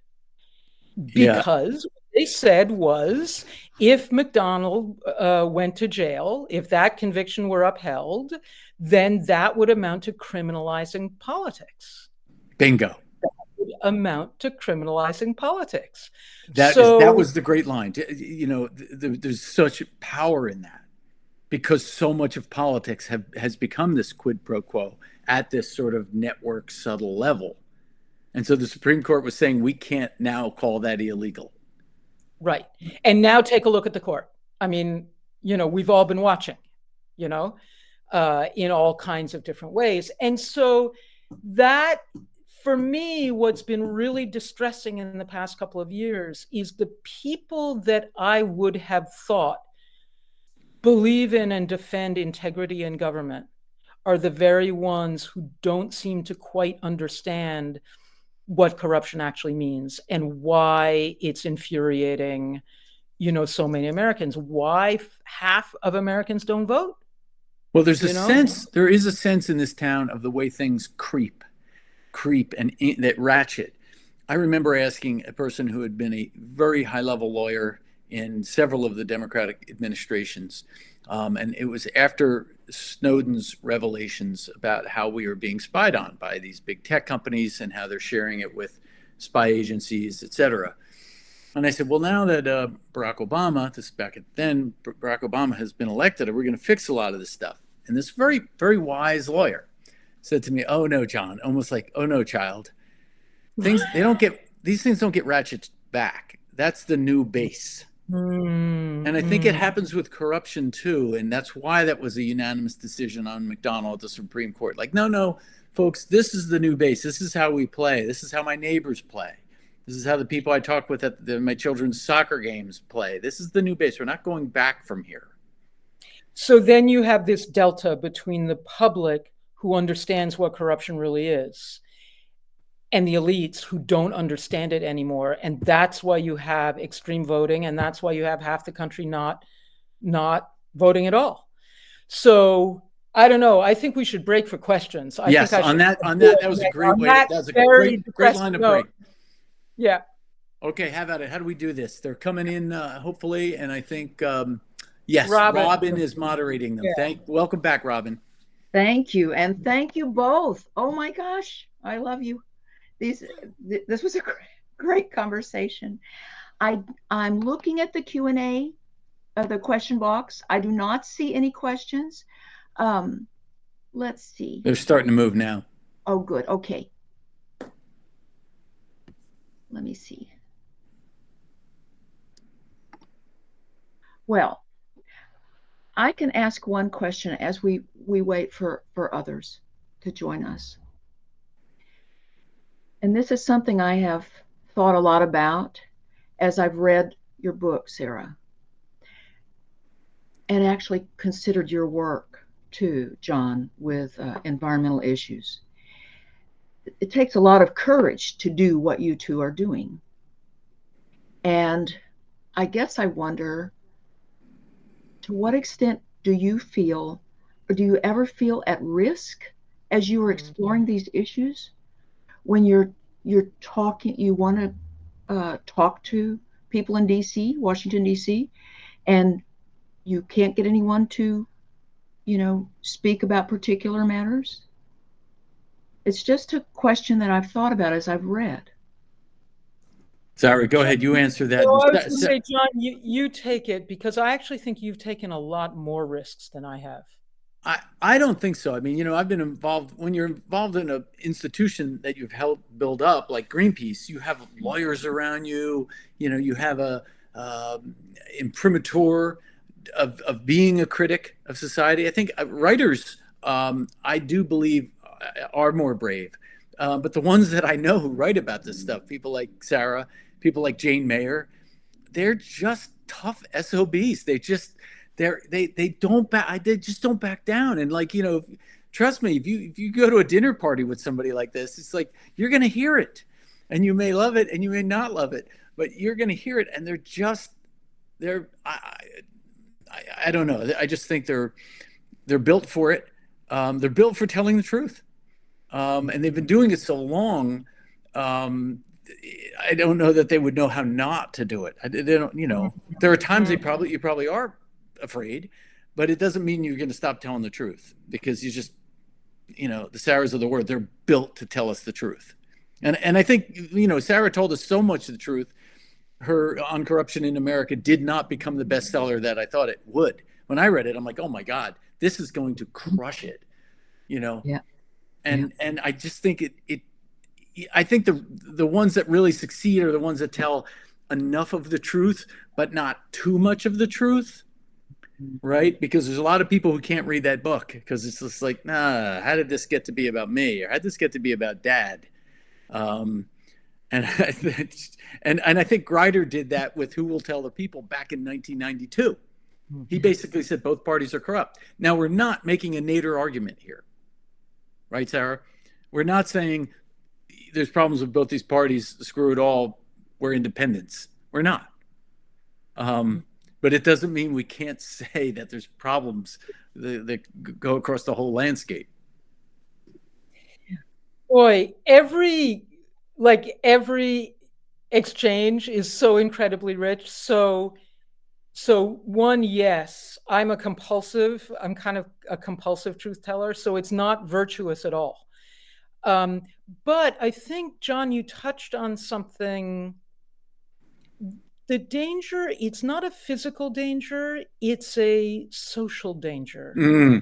because what they said was, if McDonald went to jail, if that conviction were upheld, then that would amount to criminalizing politics. Bingo. Amount to criminalizing politics. That was the great line. You know, there's such power in that, because so much of politics has become this quid pro quo at this sort of network subtle level. And so the Supreme Court was saying, we can't now call that illegal. Right. And now take a look at the court. I mean, you know, we've all been watching, you know, in all kinds of different ways. And so that, for me, what's been really distressing in the past couple of years is the people that I would have thought believe in and defend integrity in government are the very ones who don't seem to quite understand what corruption actually means and why it's infuriating, you know, so many Americans, why half of Americans don't vote. Well, there is a sense in this town of the way things creep and that ratchet. I remember asking a person who had been a very high-level lawyer in several of the Democratic administrations, and it was after Snowden's revelations about how we were being spied on by these big tech companies and how they're sharing it with spy agencies, et cetera. And I said, well, now that Barack Obama, this is back then, Barack Obama has been elected, we're going to fix a lot of this stuff. And this very, very wise lawyer said to me, oh no, John, almost like, oh no, child. These things don't get ratcheted back. That's the new base. And I think it happens with corruption too. And that's why that was a unanimous decision on McDonald at the Supreme Court. Like, no, folks, this is the new base. This is how we play. This is how my neighbors play. This is how the people I talk with at my children's soccer games play. This is the new base. We're not going back from here. So then you have this delta between the public who understands what corruption really is and the elites who don't understand it anymore. And that's why you have extreme voting, and that's why you have half the country not voting at all. So I don't know. I think we should break for questions. That was a great way. That was a great line to break. Yeah. Okay, have at it. How do we do this? They're coming in, hopefully, and I think yes, Robin is moderating them. Yeah. Welcome back, Robin. Thank you, and thank you both. Oh my gosh, I love you. This was a great conversation. I'm looking at the Q&A, the question box. I do not see any questions. Let's see. They're starting to move now. Oh, good. Okay. Let me see. Well, I can ask one question as we wait for others to join us. And this is something I have thought a lot about as I've read your book, Sarah, and actually considered your work too, John, with environmental issues. It takes a lot of courage to do what you two are doing. And I guess I wonder, to what extent do you feel, or do you ever feel at risk as you are exploring these issues? When you're talking, you want to talk to people in DC, Washington, DC, and you can't get anyone to, speak about particular matters? It's just a question that I've thought about as I've read. Sorry, go ahead. You answer that. So I was going to say, John, you take it, because I actually think you've taken a lot more risks than I have. I don't think so. I mean, I've been involved. When you're involved in an institution that you've helped build up, like Greenpeace, you have lawyers around you. You have a imprimatur of being a critic of society. I think writers, I do believe, are more brave. But the ones that I know who write about this stuff, people like Sarah, people like Jane Mayer, they're just tough SOBs. They just they don't back. They just don't back down. And like, you know, trust me, if you go to a dinner party with somebody like this, it's like you're going to hear it, and you may love it and you may not love it, but you're going to hear it. And I don't know. I just think they're built for it. They're built for telling the truth, and they've been doing it so long. I don't know that they would know how not to do it. They don't, you know. There are times you probably are afraid, but it doesn't mean you're going to stop telling the truth, because you just, you know, the Sarahs of the world, they're built to tell us the truth. And I think, you know, Sarah told us so much of the truth. Her On Corruption in America did not become the bestseller that I thought it would. When I read it, I'm like, oh my God, this is going to crush it, you know? Yeah. And I just think I think the ones that really succeed are the ones that tell enough of the truth, but not too much of the truth, right? Because there's a lot of people who can't read that book because it's just like, nah, how did this get to be about me? Or how did this get to be about Dad? And I think Grider did that with Who Will Tell the People back in 1992. He basically said both parties are corrupt. Now, we're not making a Nader argument here, right, Sarah? We're not saying there's problems with both these parties, screw it all, we're independents. We're not. But it doesn't mean we can't say that there's problems that go across the whole landscape. Boy, every exchange is so incredibly rich. So one, yes, I'm kind of a compulsive truth teller, so it's not virtuous at all. But I think, John, you touched on something. The danger, it's not a physical danger, it's a social danger. You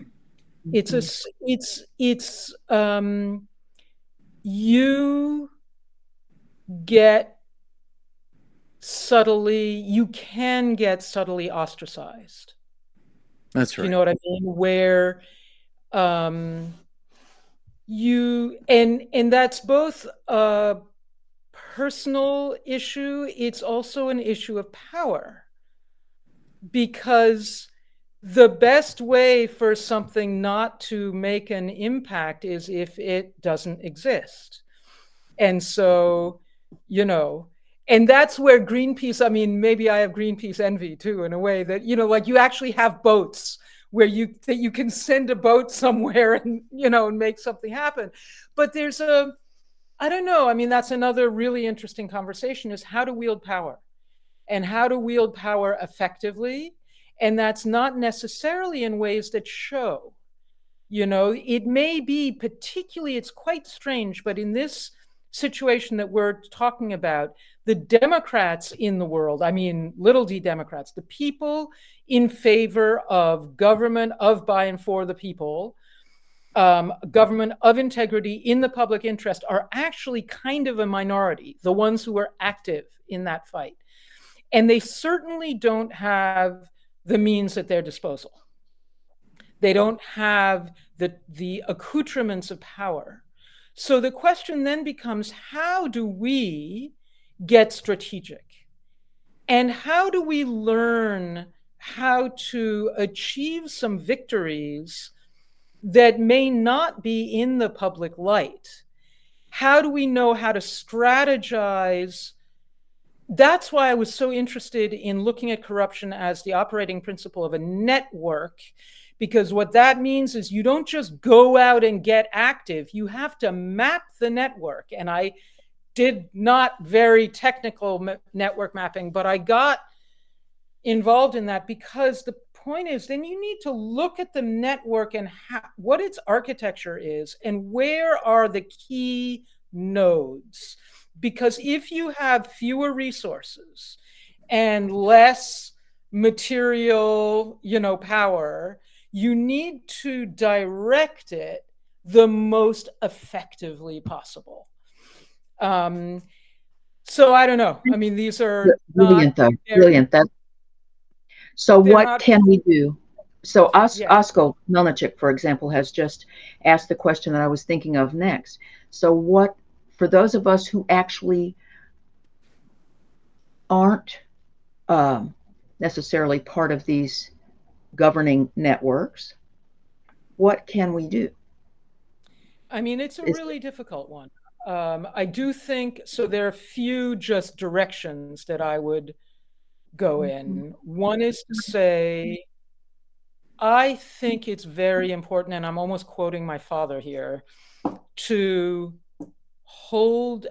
can get subtly ostracized. That's right. You know what I mean? Where and that's both a personal issue, it's also an issue of power. Because the best way for something not to make an impact is if it doesn't exist. And so, you know, and that's where Greenpeace, I mean, maybe I have Greenpeace envy too, in a way that, you know, like you actually have boats where you can send a boat somewhere and, you know, and make something happen. But there's I don't know, I mean, that's another really interesting conversation, is how to wield power and how to wield power effectively. And that's not necessarily in ways that show, you know, it may be particularly, it's quite strange, but in this situation that we're talking about, the Democrats in the world, I mean, little d Democrats, the people in favor of government of, by, and for the people, government of integrity in the public interest, are actually kind of a minority, the ones who are active in that fight. And they certainly don't have the means at their disposal. They don't have the accoutrements of power. So the question then becomes, how do we get strategic? And how do we learn how to achieve some victories that may not be in the public light? How do we know how to strategize? That's why I was so interested in looking at corruption as the operating principle of a network, because what that means is you don't just go out and get active, you have to map the network. And I did not very technical network mapping, but I got involved in that because the point is, then you need to look at the network and what its architecture is and where are the key nodes. Because if you have fewer resources and less material, you know, power, you need to direct it the most effectively possible. So I don't know. I mean, these are brilliant, though. Brilliant. So They're what not. can we do? So Yeah. Osko Melnichuk, for example, has just asked the question that I was thinking of next. So what, for those of us who actually aren't necessarily part of these governing networks, what can we do? I mean, it's a Is really difficult one. I do think so. There are a few just directions that I would go in. One is to say, I think it's very important, and I'm almost quoting my father here, to hold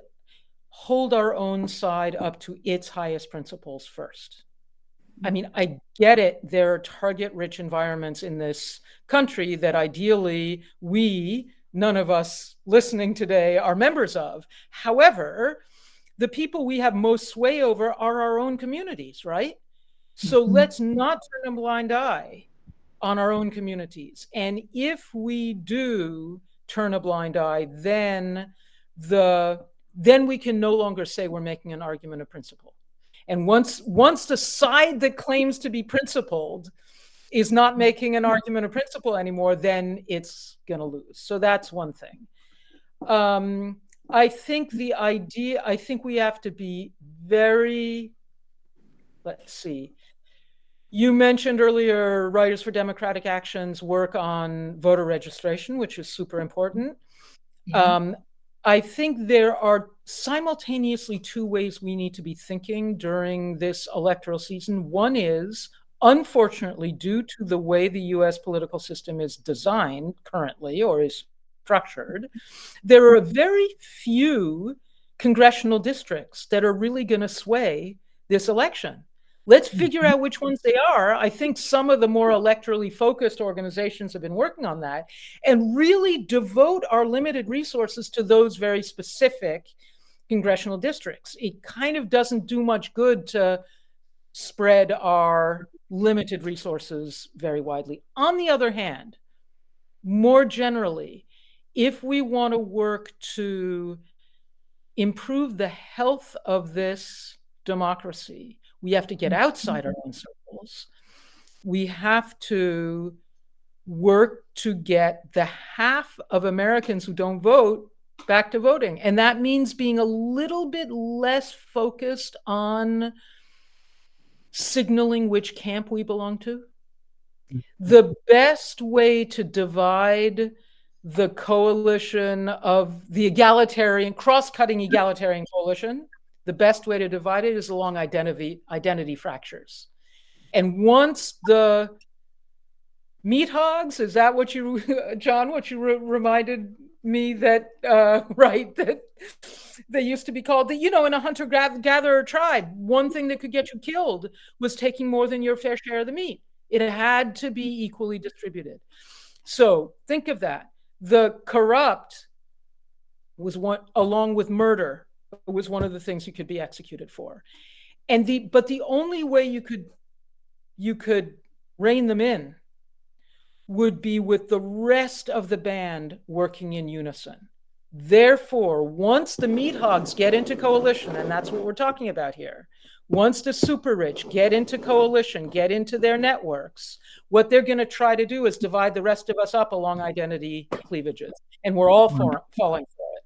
our own side up to its highest principles first. I mean, I get it. There are target rich environments in this country that ideally none of us listening today, are members of. However, the people we have most sway over are our own communities, right? So let's not turn a blind eye on our own communities. And if we do turn a blind eye, then we can no longer say we're making an argument of principle. And once the side that claims to be principled is not making an argument of principle anymore, then it's going to lose. So that's one thing. I think we have to be very, let's see. You mentioned earlier Writers for Democratic Action's work on voter registration, which is super important. Yeah. I think there are simultaneously two ways we need to be thinking during this electoral season. One is, unfortunately, due to the way the US political system is designed currently or is structured, there are very few congressional districts that are really going to sway this election. Let's figure out which ones they are. I think some of the more electorally focused organizations have been working on that, and really devote our limited resources to those very specific congressional districts. It kind of doesn't do much good to spread our limited resources very widely. On the other hand, more generally, if we want to work to improve the health of this democracy, we have to get outside our own circles. We have to work to get the half of Americans who don't vote back to voting. And that means being a little bit less focused on signaling which camp we belong to. The best way to divide the coalition of the egalitarian, cross-cutting egalitarian coalition, the best way to divide it is along identity fractures. And once the meat hogs, is that what you, John, what you reminded me that, right, that they used to be called, that, in a hunter-gatherer tribe, one thing that could get you killed was taking more than your fair share of the meat. It had to be equally distributed. So think of that. The corrupt was one, along with murder, was one of the things you could be executed for. But the only way you could rein them in would be with the rest of the band working in unison. Therefore, once the meat hogs get into coalition, and that's what we're talking about here, once the super rich get into coalition, get into their networks, what they're going to try to do is divide the rest of us up along identity cleavages. And we're all falling for it.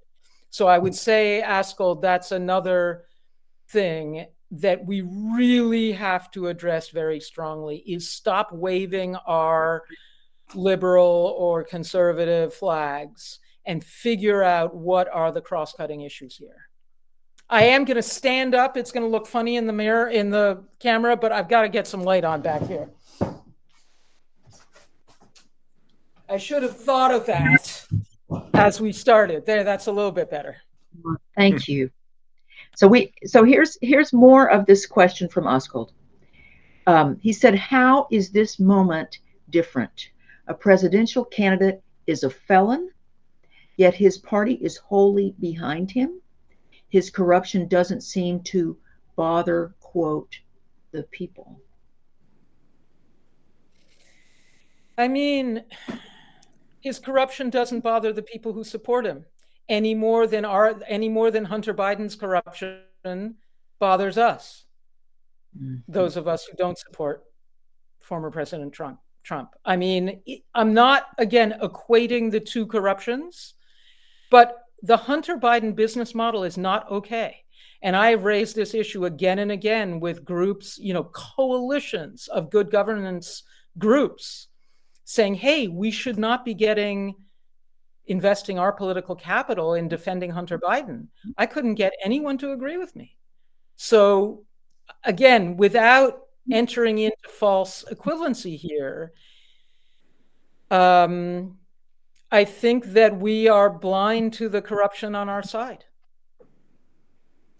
So I would say, Askell, that's another thing that we really have to address very strongly, is stop waving our liberal or conservative flags and figure out what are the cross-cutting issues here. I am going to stand up. It's going to look funny in the mirror, in the camera, but I've got to get some light on back here. I should have thought of that as we started. There, that's a little bit better. Thank you. So here's more of this question from Oskold. He said, how is this moment different? A presidential candidate is a felon, yet his party is wholly behind him. His corruption doesn't seem to bother, quote, the people. I mean, his corruption doesn't bother the people who support him any more than Hunter Biden's corruption bothers us, those of us who don't support former President Trump. I mean, I'm not, again, equating the two corruptions, but the Hunter Biden business model is not okay. And I have raised this issue again and again with groups, coalitions of good governance groups saying, hey, we should not be investing our political capital in defending Hunter Biden. I couldn't get anyone to agree with me. So again, without entering into false equivalency here, I think that we are blind to the corruption on our side.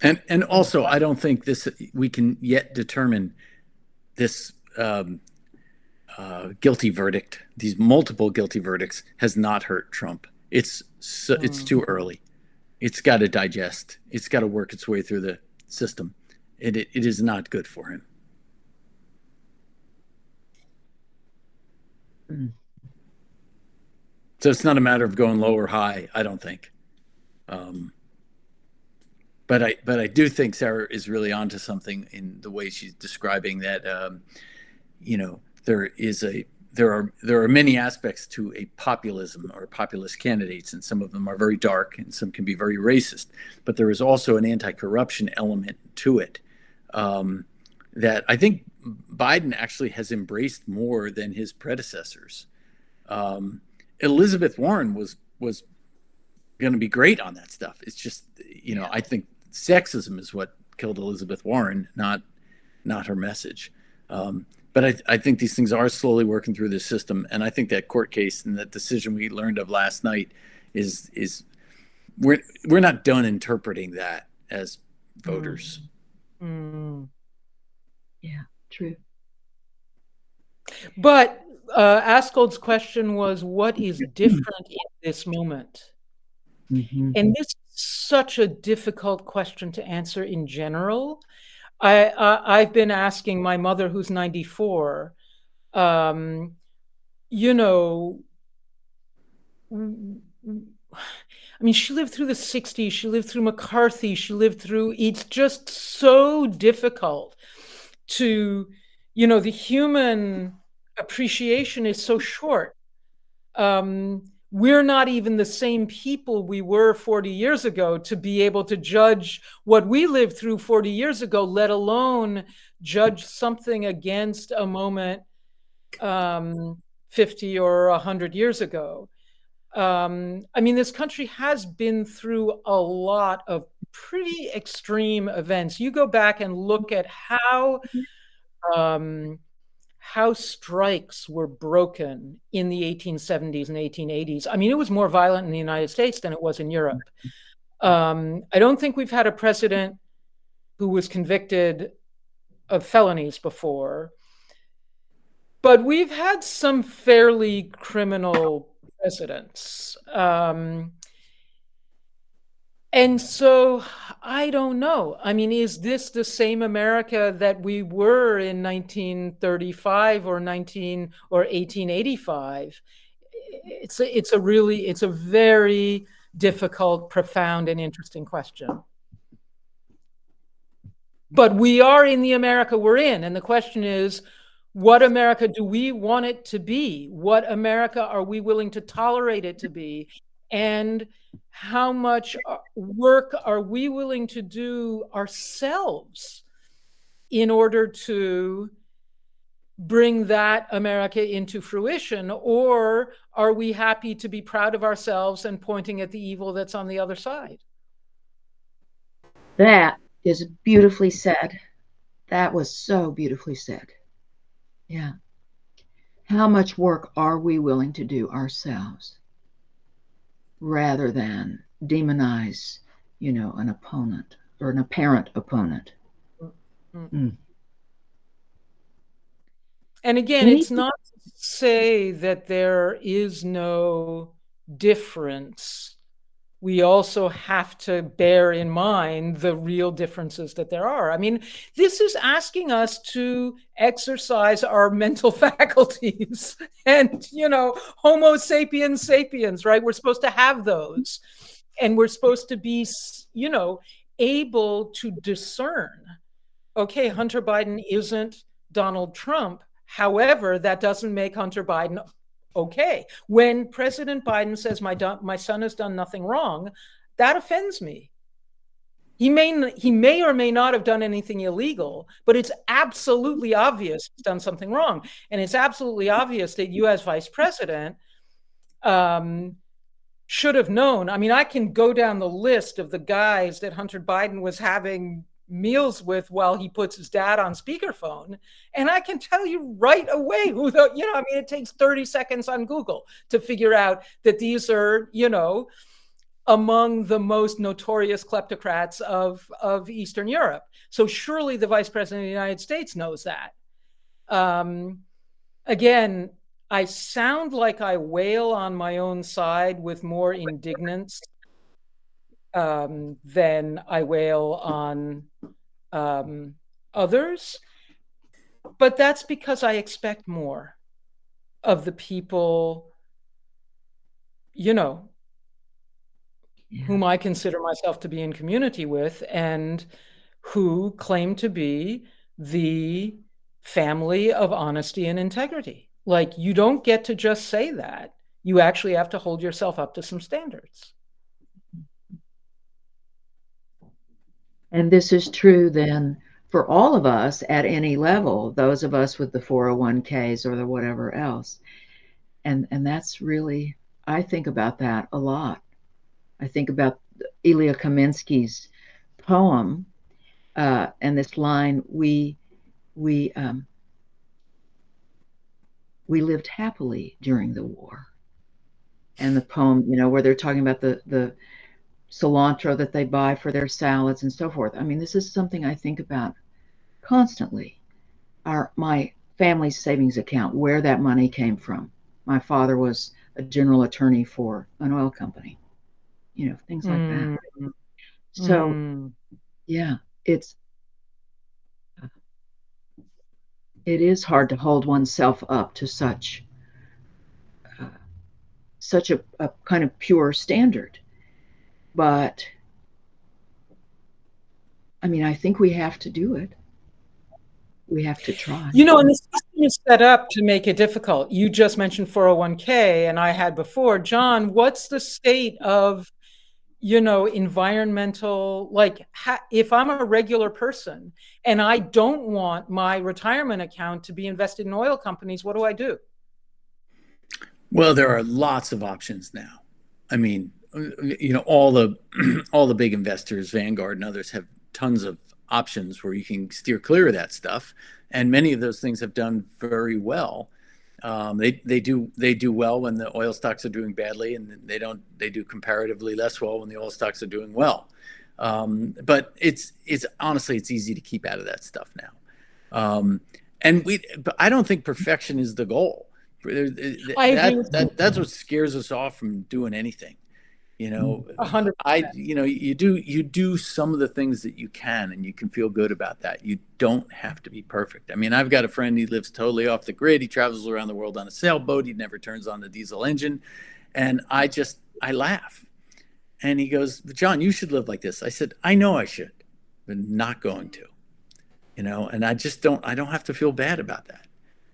And also, I don't think we can yet determine this guilty verdict. These multiple guilty verdicts has not hurt Trump. It's too early. It's got to digest. It's got to work its way through the system. It is not good for him. So it's not a matter of going low or high, I don't think. But I do think Sarah is really onto something in the way she's describing that. There are many aspects to a populism or populist candidates, and some of them are very dark, and some can be very racist. But there is also an anti-corruption element to it that I think Biden actually has embraced more than his predecessors. Elizabeth Warren was going to be great on that stuff. It's just, I think sexism is what killed Elizabeth Warren, not her message. But I think these things are slowly working through the system, and I think that court case and that decision we learned of last night is we're not done interpreting that as voters. Yeah, true. But Askold's question was, what is different in this moment? And this is such a difficult question to answer in general. I've been asking my mother, who's 94, I mean, she lived through the 60s, she lived through McCarthy, it's just so difficult to, the human appreciation is so short. We're not even the same people we were 40 years ago to be able to judge what we lived through 40 years ago, let alone judge something against a moment 50 or 100 years ago. I mean, this country has been through a lot of pretty extreme events. You go back and look at how strikes were broken in the 1870s and 1880s. I mean, it was more violent in the United States than it was in Europe. I don't think we've had a president who was convicted of felonies before, but we've had some fairly criminal presidents. And so I don't know. I mean, is this the same America that we were in 1935 or 1885? It's a very difficult, profound, and interesting question. But we are in the America we're in, and the question is, what America do we want it to be? What America are we willing to tolerate it to be? And how much work are we willing to do ourselves in order to bring that America into fruition? Or are we happy to be proud of ourselves and pointing at the evil that's on the other side? That is beautifully said. That was so beautifully said. Yeah. How much work are we willing to do ourselves rather than demonize, an opponent or an apparent opponent? And again, it's not to say that there is no difference. We also have to bear in mind the real differences that there are. I mean, this is asking us to exercise our mental faculties and, Homo sapiens sapiens, right? We're supposed to have those. And we're supposed to be, able to discern, okay, Hunter Biden isn't Donald Trump. However, that doesn't make Hunter Biden okay. When President Biden says my son has done nothing wrong, that offends me. He may or may not have done anything illegal, but it's absolutely obvious he's done something wrong. And it's absolutely obvious that you as vice president should have known. I mean, I can go down the list of the guys that Hunter Biden was having meals with while he puts his dad on speakerphone, and I can tell you right away who I mean, it takes 30 seconds on Google to figure out that these are, among the most notorious kleptocrats of Eastern Europe. So surely the vice president of the United States knows that. Again, I sound like I wail on my own side with more indignance than I wail on others. But that's because I expect more of the people, whom I consider myself to be in community with and who claim to be the family of honesty and integrity. Like, you don't get to just say that. You actually have to hold yourself up to some standards. And this is true then for all of us at any level, those of us with the 401ks or the whatever else. And that's really, I think about that a lot. I think about Ilya Kaminsky's poem and this line, we lived happily during the war. And the poem, where they're talking about the cilantro that they buy for their salads and so forth. I mean, this is something I think about constantly. My family's savings account, where that money came from. My father was a general attorney for an oil company. Things like that. So, yeah, it is hard to hold oneself up to such a kind of pure standard. But, I mean, I think we have to do it. We have to try. And the system is set up to make it difficult. You just mentioned 401k, and I had before. John, what's the state of environmental, if I'm a regular person and I don't want my retirement account to be invested in oil companies, what do I do? Well, there are lots of options now. I mean, all the big investors, Vanguard and others, have tons of options where you can steer clear of that stuff. And many of those things have done very well. They do well when the oil stocks are doing badly, and they do comparatively less well when the oil stocks are doing well. But it's honestly, it's easy to keep out of that stuff now. But I don't think perfection is the goal. That's what scares us off from doing anything. 100%. You do some of the things that you can, and you can feel good about that. You don't have to be perfect. I mean, I've got a friend, he lives totally off the grid. He travels around the world on a sailboat. He never turns on the diesel engine. And I laugh. And he goes, John, you should live like this. I said, I know I should, but not going to, and I don't have to feel bad about that.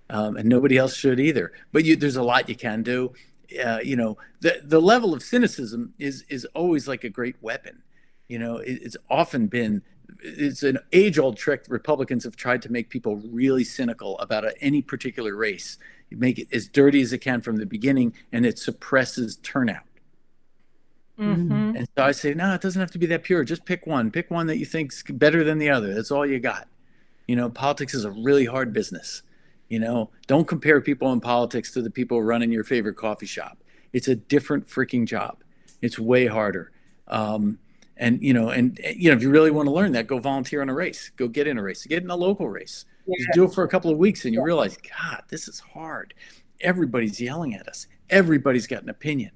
And nobody else should either. But there's a lot you can do. The level of cynicism is always like a great weapon. It's often been, it's an age-old trick. Republicans have tried to make people really cynical about any particular race. You make it as dirty as it can from the beginning, and it suppresses turnout. Mm-hmm. And so I say, no, it doesn't have to be that pure. Just pick one that you think's better than the other. That's all you got. Politics is a really hard business. Don't compare people in politics to the people running your favorite coffee shop. It's a different freaking job. It's way harder. If you really want to learn that, go volunteer in a race. Go get in a race. Get in a local race. Yeah. Just do it for a couple of weeks, and you realize, God, this is hard. Everybody's yelling at us. Everybody's got an opinion.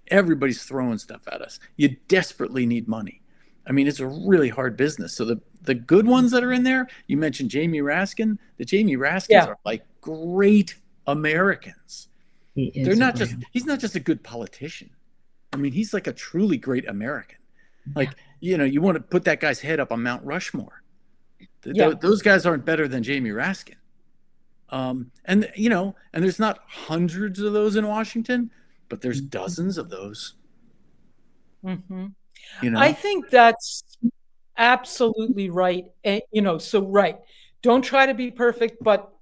Everybody's throwing stuff at us. You desperately need money. I mean, it's a really hard business. So the good ones that are in there, you mentioned Jamie Raskin. The Jamie Raskins are like great Americans. He's not just a good politician. I mean, he's like a truly great American. Like, you want to put that guy's head up on Mount Rushmore. Those guys aren't better than Jamie Raskin. And and there's not hundreds of those in Washington, but there's dozens of those. Mm-hmm. You I know, think that's absolutely right. And, so right. Don't try to be perfect, but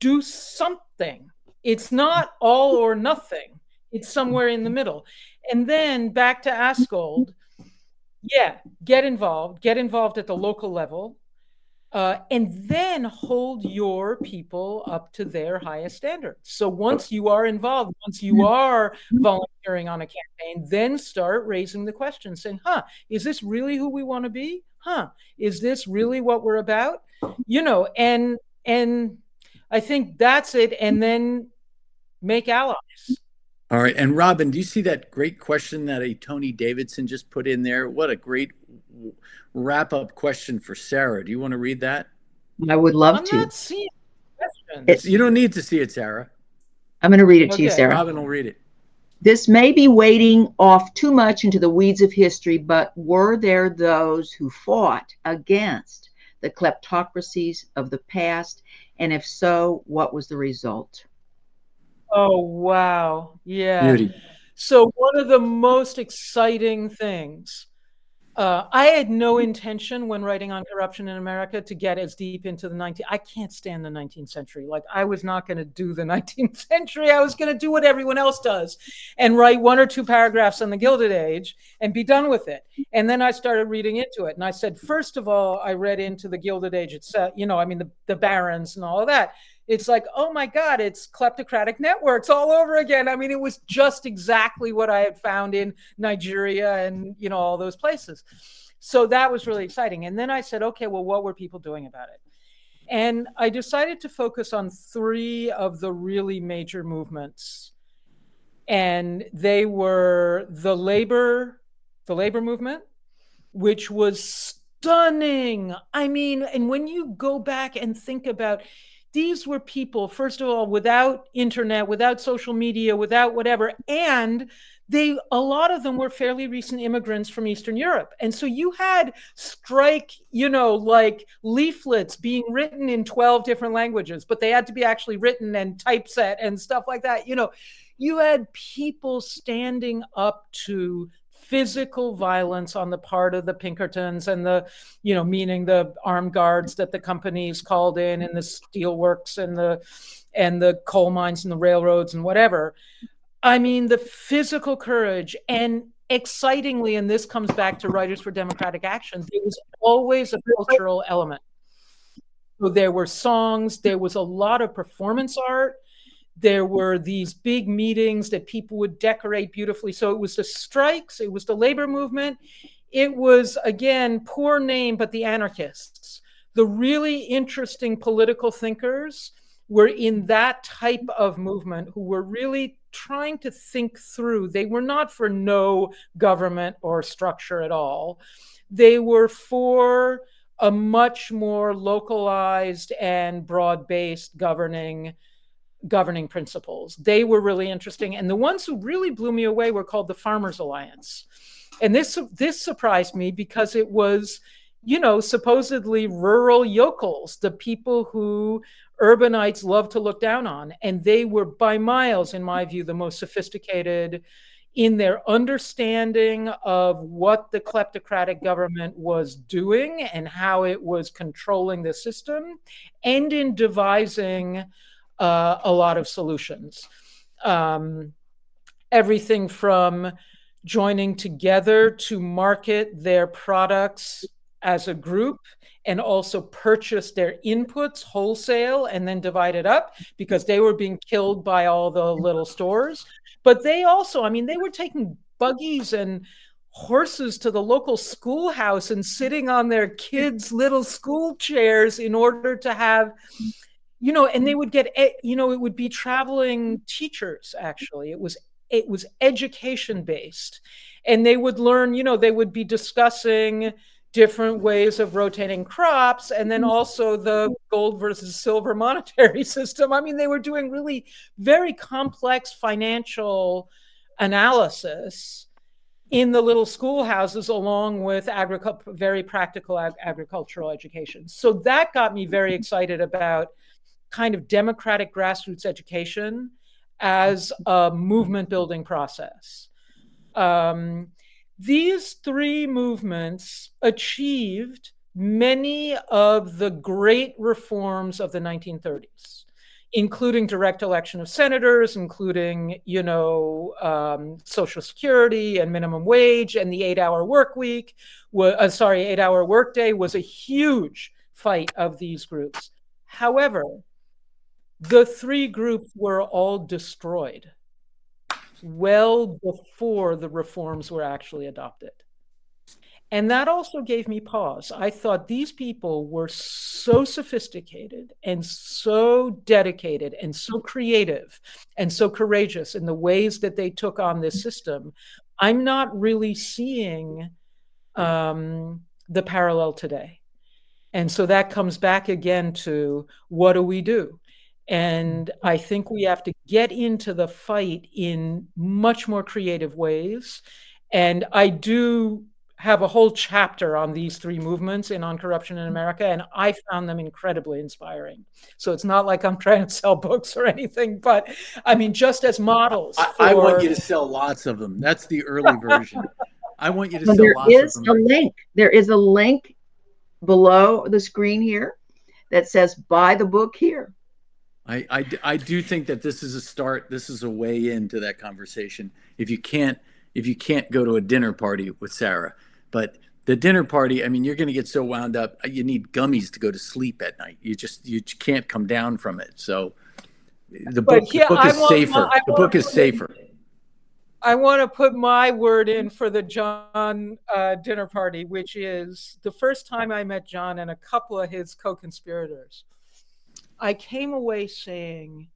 do something. It's not all or nothing. It's somewhere in the middle. And then back to Askold, yeah, get involved. Get involved at the local level. And then hold your people up to their highest standards. So once you are involved, once you are volunteering on a campaign, then start raising the question, saying, is this really who we want to be? Is this really what we're about? And I think that's it. And then make allies. all right. And Robin, do you see that great question that a Tony Davidson just put in there? What a great wrap up question for Sarah. Do you want to read that? I would love I'm to. not seeing questions. You don't need to see it, Sarah. I'm going to read it to you, Okay. Sarah. Robin will read it. This may be wading off too much into the weeds of history, but were there those who fought against the kleptocracies of the past? And if so, what was the result? Oh, wow. Yeah. Beauty. So one of the most exciting things, I had no intention when writing on corruption in America to get as deep into the 19th. I can't stand the 19th century. Like, I was not going to do the 19th century. I was going to do what everyone else does and write 1 or 2 paragraphs on the Gilded Age and be done with it. And then I started reading into it. And I said, first of all, I read into the Gilded Age itself, the barons and all of that. It's like, oh my God, it's kleptocratic networks all over again. I mean, it was just exactly what I had found in Nigeria and, all those places. So that was really exciting. And then I said, okay, well, what were people doing about it? And I decided to focus on 3 of the really major movements. And they were the labor movement, which was stunning. I mean, and when you go back and think about, these were people, first of all, without internet, without social media, without whatever. And a lot of them were fairly recent immigrants from Eastern Europe. And so you had strike, like leaflets being written in 12 different languages, but they had to be actually written and typeset and stuff like that. You had people standing up to physical violence on the part of the Pinkertons and meaning the armed guards that the companies called in and the steelworks and the coal mines and the railroads and whatever. I mean, the physical courage, and excitingly, and this comes back to Writers for Democratic Action, there was always a cultural element. So there were songs, there was a lot of performance art. There were these big meetings that people would decorate beautifully. So it was the strikes, it was the labor movement. It was, again, poor name, but the anarchists. The really interesting political thinkers were in that type of movement who were really trying to think through. They were not for no government or structure at all. They were for a much more localized and broad-based governing principles. They were really interesting. And the ones who really blew me away were called the Farmers Alliance. And this surprised me because it was, supposedly rural yokels, the people who urbanites love to look down on. And they were by miles, in my view, the most sophisticated in their understanding of what the kleptocratic government was doing and how it was controlling the system, and in devising a lot of solutions. Everything from joining together to market their products as a group and also purchase their inputs wholesale and then divide it up because they were being killed by all the little stores. But they also, they were taking buggies and horses to the local schoolhouse and sitting on their kids' little school chairs in order to have, and they would get, it would be traveling teachers, actually. It was education based. And they would learn, they would be discussing different ways of rotating crops, and then also the gold versus silver monetary system. They were doing really very complex financial analysis in the little schoolhouses, along with very practical agricultural education. So that got me very excited about kind of democratic grassroots education as a movement building process. These three movements achieved many of the great reforms of the 1930s, including direct election of senators, including, Social Security and minimum wage, and the 8-hour work week. 8-hour workday was a huge fight of these groups. However, the three groups were all destroyed well before the reforms were actually adopted. And that also gave me pause. I thought these people were so sophisticated and so dedicated and so creative and so courageous in the ways that they took on this system. I'm not really seeing the parallel today. And so that comes back again to, what do we do? And I think we have to get into the fight in much more creative ways. And I do have a whole chapter on these three movements On Corruption in America, and I found them incredibly inspiring. So it's not like I'm trying to sell books or anything, but I mean, just as models. I want you to sell lots of them. That's the early version. I want you to sell lots of them. There is a link. There is a link below the screen here that says, buy the book here. I do think that this is a start. This is a way into that conversation. If you can't go to a dinner party with Sarah, but the dinner party, I mean, you're going to get so wound up. You need gummies to go to sleep at night. You can't come down from it. So the book is safer. The book is safer. I want to put my word in for the John dinner party, which is the first time I met John and a couple of his co-conspirators. I came away saying,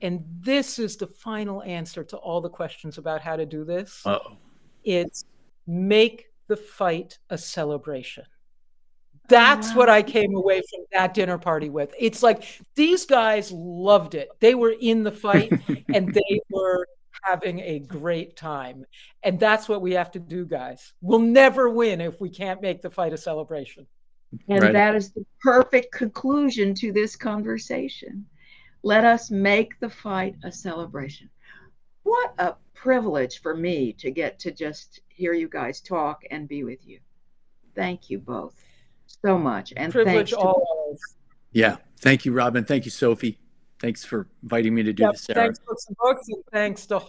and this is the final answer to all the questions about how to do this. Uh-oh. It's make the fight a celebration. That's what I came away from that dinner party with. It's like these guys loved it. They were in the fight and they were having a great time. And that's what we have to do, guys. We'll never win if we can't make the fight a celebration. And that is the perfect conclusion to this conversation. Let us make the fight a celebration. What a privilege for me to get to just hear you guys talk and be with you. Thank you both so much. And privilege always. Yeah. Thank you, Robin. Thank you, Sophie. Thanks for inviting me to do this, Sarah. Thanks, Books and Books, and thanks to